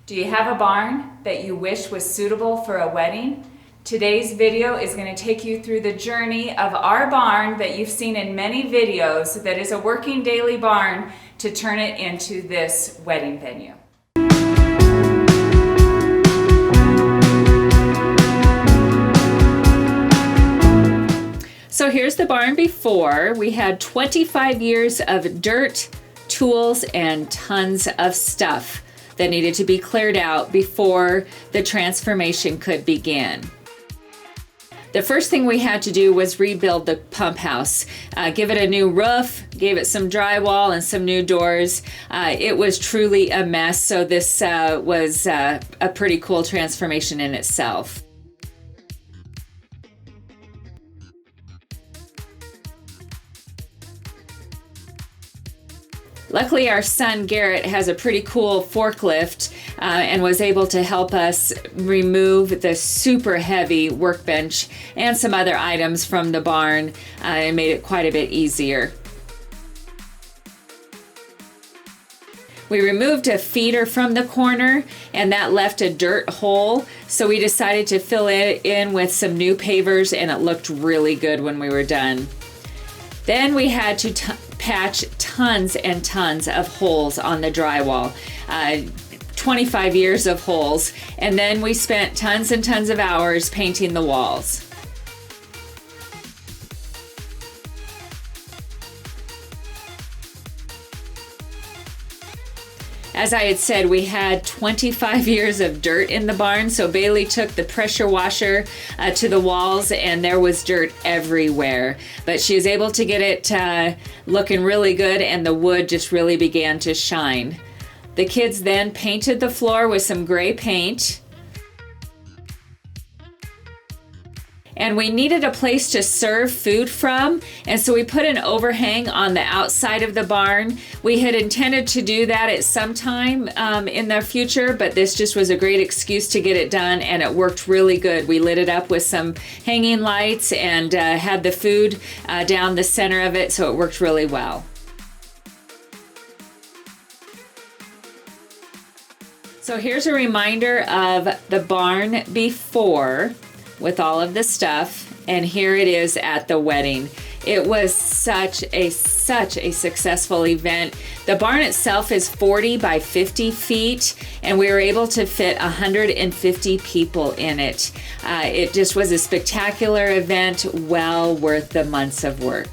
Do you have a barn that you wish was suitable for a wedding? Today's video is going to take you through the journey of our barn that you've seen in many videos that is a working daily barn to turn it into this wedding venue. So here's the barn before. We had 25 years of dirt, tools, and tons of stuff that needed to be cleared out before the transformation could begin. The first thing we had to do was rebuild the pump house, give it a new roof, gave it some drywall and some new doors. It was truly a mess, so this was a pretty cool transformation in itself. Luckily, our son Garrett has a pretty cool forklift and was able to help us remove the super heavy workbench and some other items from the barn and made it quite a bit easier. We removed a feeder from the corner and that left a dirt hole, so we decided to fill it in with some new pavers, and it looked really good when we were done. Then we had to patch tons and tons of holes on the drywall, 25 years of holes, and then we spent tons and tons of hours painting the walls. As I had said, we had 25 years of dirt in the barn, so Bailey took the pressure washer to the walls and there was dirt everywhere. But she was able to get it looking really good, and the wood just really began to shine. The kids then painted the floor with some gray paint. And we needed a place to serve food from, and so we put an overhang on the outside of the barn. We had intended to do that at some time in the future, but this just was a great excuse to get it done, and it worked really good. We lit it up with some hanging lights and had the food down the center of it, so it worked really well. So here's a reminder of the barn before, with all of the stuff, and here it is at the wedding. It was such a successful event. The barn itself is 40 by 50 feet, and we were able to fit 150 people in it. It just was a spectacular event, well worth the months of work.